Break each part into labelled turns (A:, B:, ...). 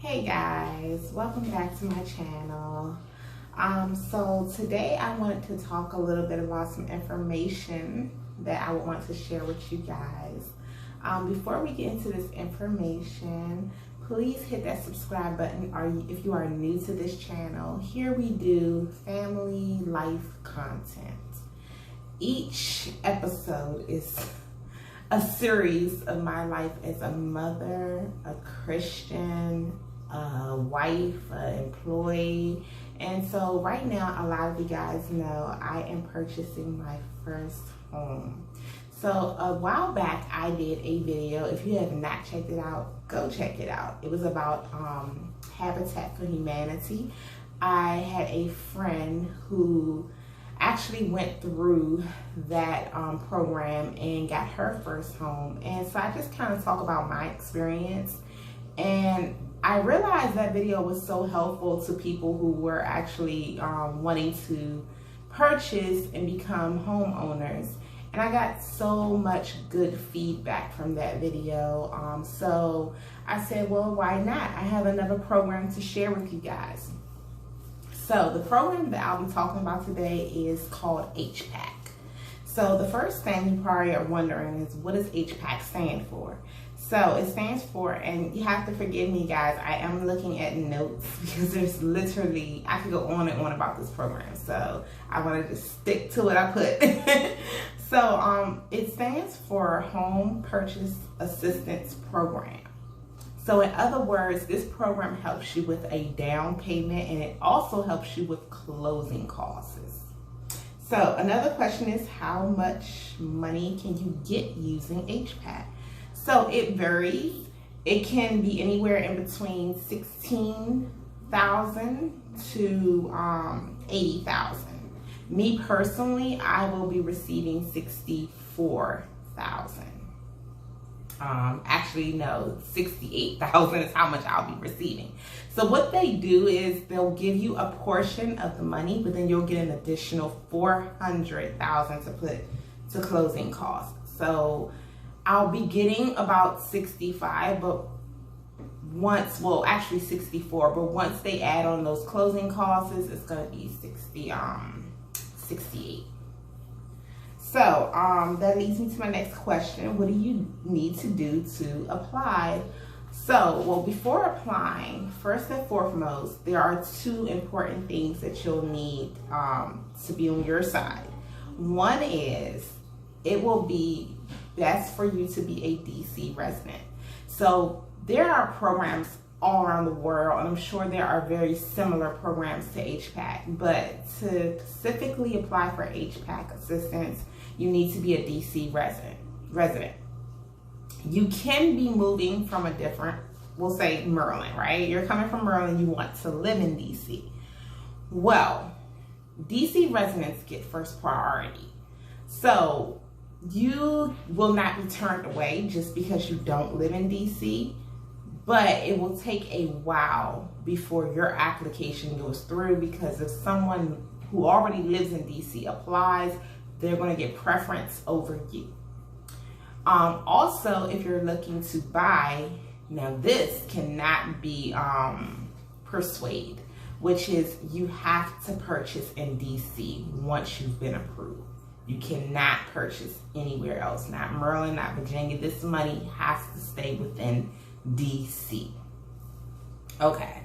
A: Hey guys, welcome back to my channel. So today I wanted to talk a little bit about some information that I would want to share with you guys. Before we get into this information, please hit that subscribe button if you are new to this channel. Here we do family life content. Each episode is a series of my life as a mother, a Christian, a wife, an employee. And so right now, a lot of you guys know I am purchasing my first home. So a while back, I did a video. If you have not checked it out, go check it out. It was about Habitat for Humanity. I had a friend who actually went through that program and got her first home. And so I just kind of talk about my experience. And I realized that video was so helpful to people who were actually wanting to purchase and become homeowners. And I got so much good feedback from that video. So I said, well, why not? I have another program to share with you guys. So the program that I'll be talking about today is called HPAC. So the first thing you probably are wondering is, what does HPAC stand for? So it stands for, and you have to forgive me guys, I am looking at notes because there's literally, I could go on and on about this program. So I want to just stick to what I put. So it stands for Home Purchase Assistance Program. So in other words, this program helps you with a down payment, and it also helps you with closing costs. So another question is, how much money can you get using HPAC? So it varies. It can be anywhere in between $16,000 to $80,000. Me personally, I will be receiving $64,000. Actually, no, $68,000 is how much I'll be receiving. So what they do is they'll give you a portion of the money, but then you'll get an additional $400,000 to put to closing costs. So I'll be getting about 65, but once, well, actually 64, but once they add on those closing costs, it's going to be 68. So that leads me to my next question. What do you need to do to apply? So, well, before applying, first and foremost, there are two important things that you'll need to be on your side. One is, it will be best for you to be a DC resident. So there are programs all around the world, and I'm sure there are very similar programs to HPAC, but to specifically apply for HPAC assistance, you need to be a DC resident. You can be moving from a different, we'll say Maryland, right? You're coming from Maryland, you want to live in DC. Well, DC residents get first priority. So you will not be turned away just because you don't live in DC, but it will take a while before your application goes through, because if someone who already lives in DC applies, they're going to get preference over you. Also, if you're looking to buy, now this cannot be persuade, which is you have to purchase in DC once you've been approved. You cannot purchase anywhere else, not Maryland, not Virginia. This money has to stay within DC. Okay.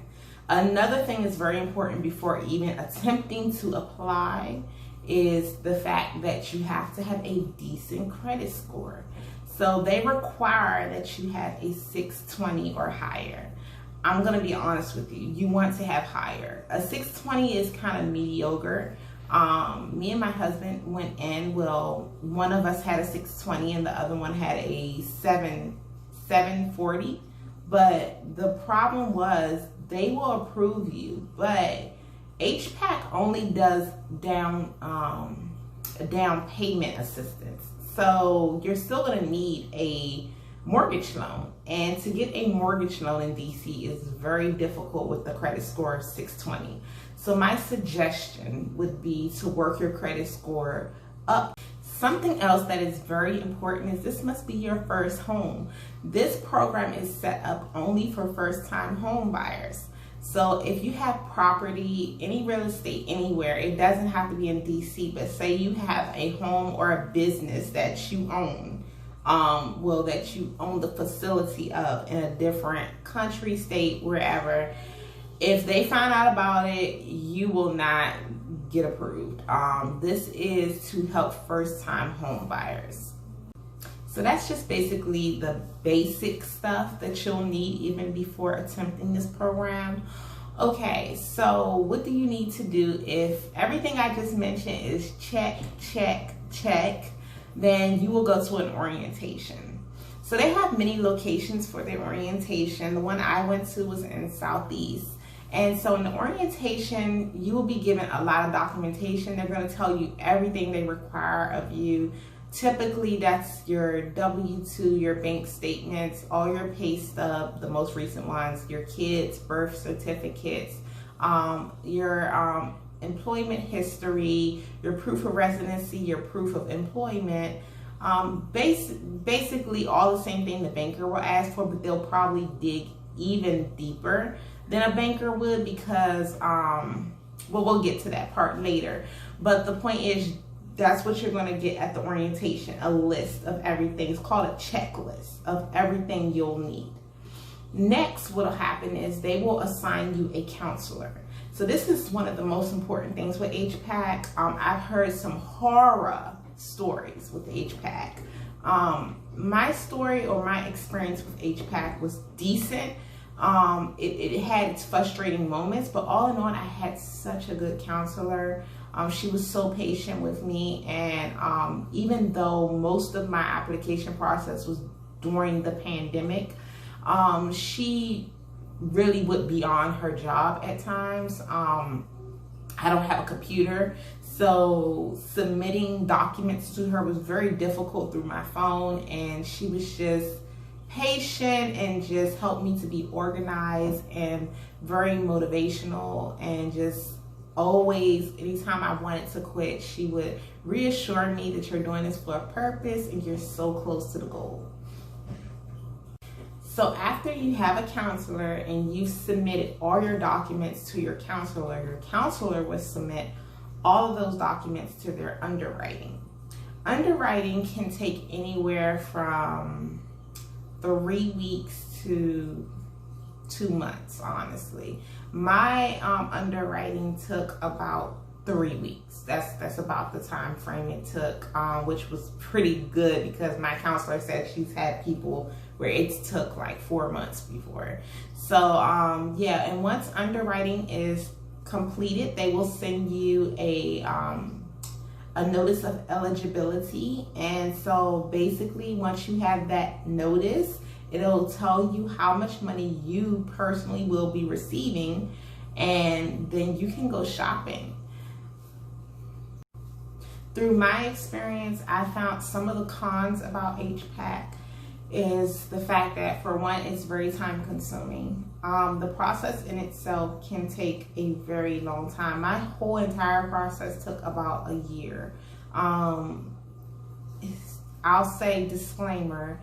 A: Another thing that's very important before even attempting to apply is the fact that you have to have a decent credit score. So they require that you have a 620 or higher. I'm going to be honest with you. You want to have higher. A 620 is kind of mediocre. Me and my husband went in, well, one of us had a 620 and the other one had a 740. But the problem was they will approve you, but HPAC only does down payment assistance. So you're still going to need a mortgage loan. And to get a mortgage loan in DC is very difficult with the credit score of 620. So my suggestion would be to work your credit score up. Something else that is very important is this must be your first home. This program is set up only for first-time home buyers. So if you have property, any real estate anywhere, it doesn't have to be in DC, but say you have a home or a business that you own, that you own the facility of in a different country, state, wherever. If they find out about it, you will not get approved. This is to help first-time home buyers. So that's just basically the basic stuff that you'll need even before attempting this program. Okay, so what do you need to do? If everything I just mentioned is check, check, check, then you will go to an orientation. So they have many locations for their orientation. The one I went to was in Southeast. And so in the orientation, you will be given a lot of documentation. They're going to tell you everything they require of you. Typically, that's your W-2, your bank statements, all your pay stub, the most recent ones, your kids' birth certificates, your employment history, your proof of residency, your proof of employment. Basically all the same thing the banker will ask for, but they'll probably dig even deeper than a banker would because, well, we'll get to that part later. But the point is, that's what you're going to get at the orientation, a list of everything. It's called a checklist of everything you'll need. Next, what will happen is they will assign you a counselor. So this is one of the most important things with HPAC. I've heard some horror stories with HPAC. My story or my experience with HPAC was decent. It had its frustrating moments, but all in all, I had such a good counselor. She was so patient with me, and even though most of my application process was during the pandemic, she really would be on her job at times. I don't have a computer, so submitting documents to her was very difficult through my phone, and she was just patient and just helped me to be organized and very motivational, and just always, anytime I wanted to quit, she would reassure me that you're doing this for a purpose and you're so close to the goal. So after you have a counselor and you've submitted all your documents to your counselor will submit all of those documents to their underwriting. Underwriting can take anywhere from 3 weeks to 2 months, honestly. My underwriting took about 3 weeks. That's about the time frame it took, which was pretty good because my counselor said she's had people where it took like 4 months before. So yeah, and once underwriting is completed, they will send you a notice of eligibility. And so basically, once you have that notice, it'll tell you how much money you personally will be receiving, and then you can go shopping. Through my experience, I found some of the cons about HPAC is the fact that, for one, it's very time consuming. The process in itself can take a very long time. My whole entire process took about a year. I'll say disclaimer,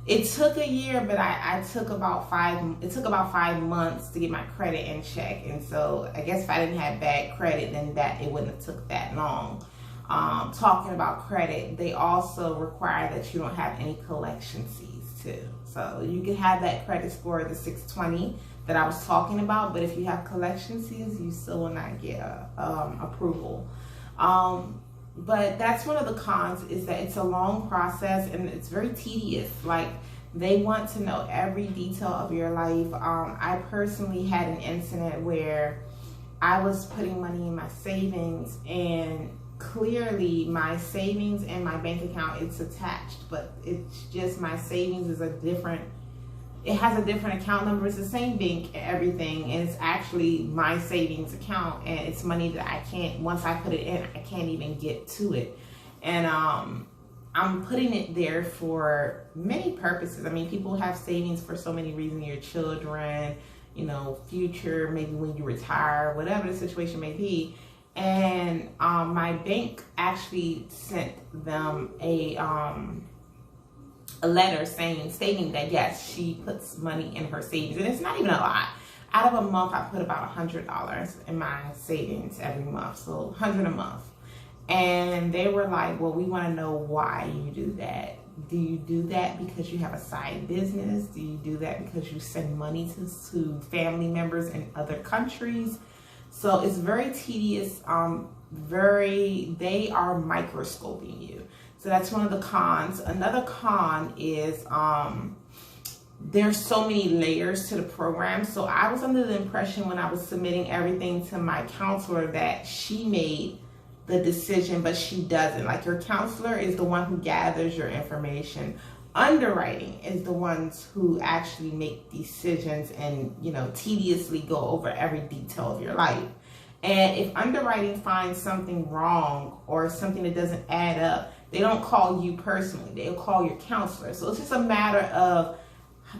A: it took a year, but it took about 5 months to get my credit in check. And so I guess if I didn't have bad credit, then it wouldn't have took that long. Talking about credit, they also require that you don't have any collection fees too. So you can have that credit score, the 620 that I was talking about, but if you have collection fees, you still will not get approval. But that's one of the cons, is that it's a long process and it's very tedious. Like, they want to know every detail of your life. I personally had an incident where I was putting money in my savings, and clearly my savings and my bank account, it's attached, but it's just my savings is it has a different account number. It's the same bank and everything, and it's actually my savings account, and it's money that I can't, once I put it in, I can't even get to it. And I'm putting it there for many purposes. I mean, people have savings for so many reasons: your children, you know, future, maybe when you retire, whatever the situation may be. And my bank actually sent them a letter stating that yes, she puts money in her savings, and it's not even a lot. Out of a month, I put about $100 in my savings every month, so $100 a month. And they were like, well, we want to know why you do that. Do you do that because you have a side business? Do you do that because you send money to family members in other countries? So it's very tedious. They are microscoping you. So that's one of the cons. Another con is there's so many layers to the program. So I was under the impression when I was submitting everything to my counselor that she made the decision, but she doesn't. Like, your counselor is the one who gathers your information. Underwriting is the ones who actually make decisions and, you know, tediously go over every detail of your life. And if underwriting finds something wrong or something that doesn't add up, they don't call you personally, they'll call your counselor. So it's just a matter of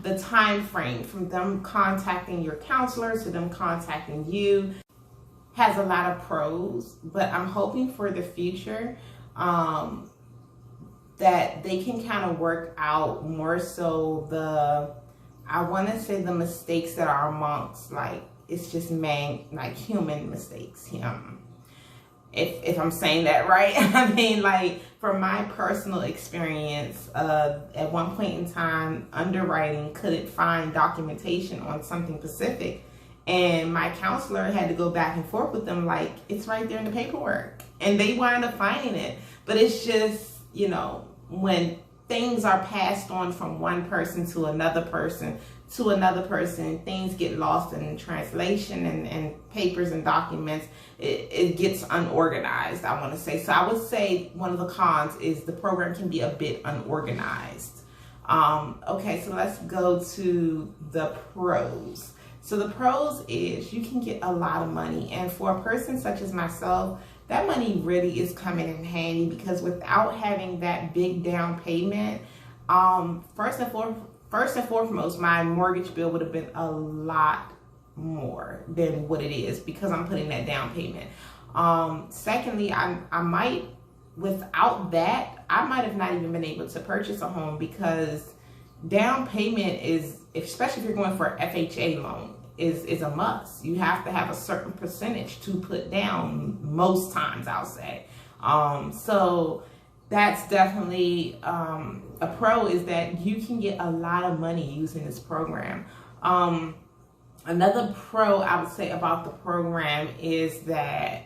A: the time frame from them contacting your counselor to them contacting you. Has a lot of pros, but I'm hoping for the future that they can kind of work out more so I want to say the mistakes that are amongst, like, it's just human mistakes. If I'm saying that right. I mean, like, from my personal experience, at one point in time, underwriting couldn't find documentation on something specific. And my counselor had to go back and forth with them, like, it's right there in the paperwork. And they wound up finding it. But it's just, you know, when things are passed on from one person to another person, things get lost in translation and papers and documents. It gets unorganized, I want to say. So I would say one of the cons is the program can be a bit unorganized. Okay, so let's go to the pros. So the pros is you can get a lot of money. And for a person such as myself, that money really is coming in handy, because without having that big down payment, first and foremost, my mortgage bill would have been a lot more than what it is because I'm putting that down payment. Secondly, I might, without that, I might have not even been able to purchase a home, because down payment is, especially if you're going for an FHA loan, is a must. You have to have a certain percentage to put down most times, I'll say. So that's definitely a pro, is that you can get a lot of money using this program. Another pro I would say about the program is that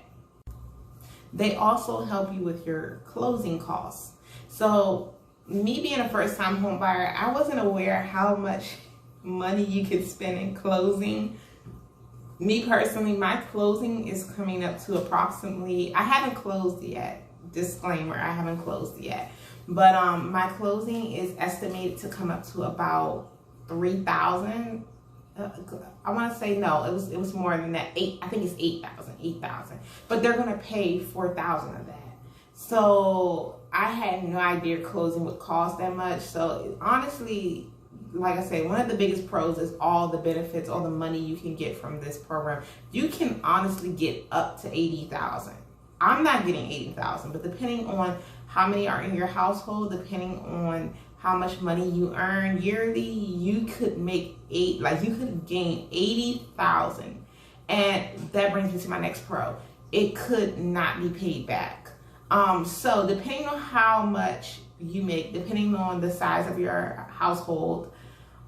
A: they also help you with your closing costs. So me being a first-time home buyer, I wasn't aware how much money you could spend in closing. Me personally, my closing is coming up to approximately, I haven't closed yet, disclaimer, I haven't closed yet, but my closing is estimated to come up to about $3,000. I want to say no, it was more than that. I think it's 8,000, but they're going to pay 4,000 of that. So I had no idea closing would cost that much. So honestly, like I say, one of the biggest pros is all the benefits, all the money you can get from this program. You can honestly get up to 80,000. I'm not getting 80,000, but depending on how many are in your household, depending on how much money you earn yearly, you could make you could gain 80,000. And that brings me to my next pro. It could not be paid back. So depending on how much you make, depending on the size of your household,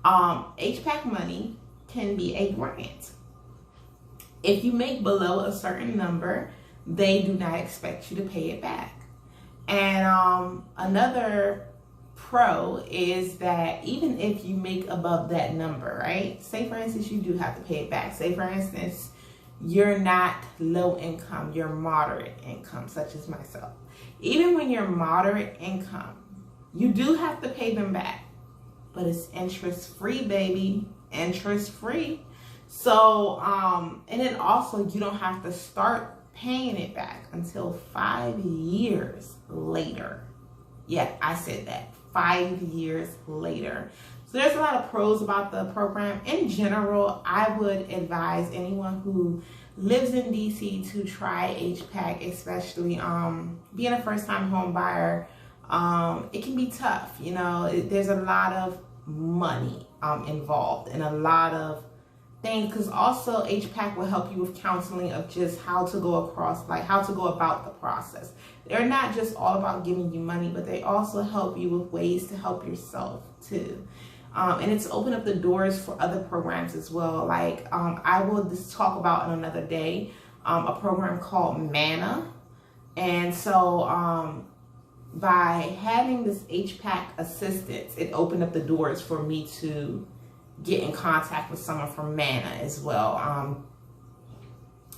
A: HPAC money can be a grant. If you make below a certain number, they do not expect you to pay it back. And another pro is that even if you make above that number, right? Say for instance, you do have to pay it back. Say for instance, you're not low income, you're moderate income, such as myself. Even when you're moderate income, you do have to pay them back, but it's interest free, baby, interest free. So, and then also you don't have to start paying it back until 5 years later. Yeah, I said that, 5 years later. So there's a lot of pros about the program. In general, I would advise anyone who lives in DC to try HPAC, especially being a first-time home buyer. It can be tough, you know. There's a lot of money involved and a lot of things, because also HPAC will help you with counseling of just how to go across, like how to go about the process. They're not just all about giving you money, but they also help you with ways to help yourself too. And it's opened up the doors for other programs as well. Like I will just talk about in another day, a program called MANA. And so by having this HPAC assistance, it opened up the doors for me to get in contact with someone from MANA as well.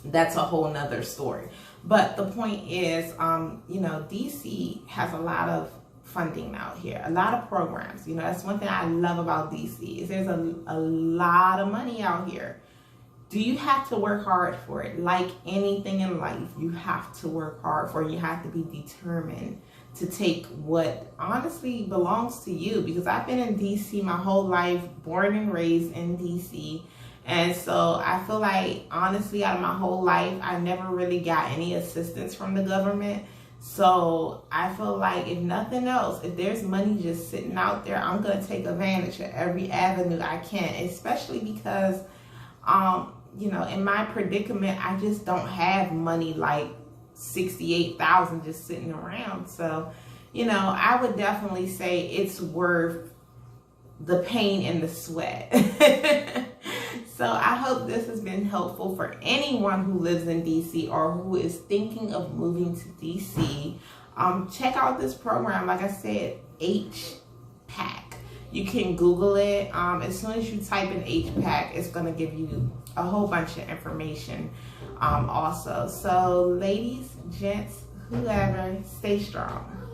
A: That's a whole nother story. But the point is, you know, DC has a lot of funding out here, a lot of programs. You know, that's one thing I love about DC is there's a lot of money out here. Do you have to work hard for it? Like anything in life, you have to work hard for it. You have to be determined to take what honestly belongs to you, because I've been in DC my whole life, born and raised in DC. And so I feel like honestly out of my whole life, I never really got any assistance from the government. So I feel like if nothing else, if there's money just sitting out there, I'm going to take advantage of every avenue I can, especially because, you know, in my predicament, I just don't have money like $68,000 just sitting around. So, you know, I would definitely say it's worth the pain and the sweat. So I hope this has been helpful for anyone who lives in DC or who is thinking of moving to DC. Check out this program. Like I said, HPAC. You can Google it. As soon as you type in HPAC, it's going to give you a whole bunch of information also. So ladies, gents, whoever, stay strong.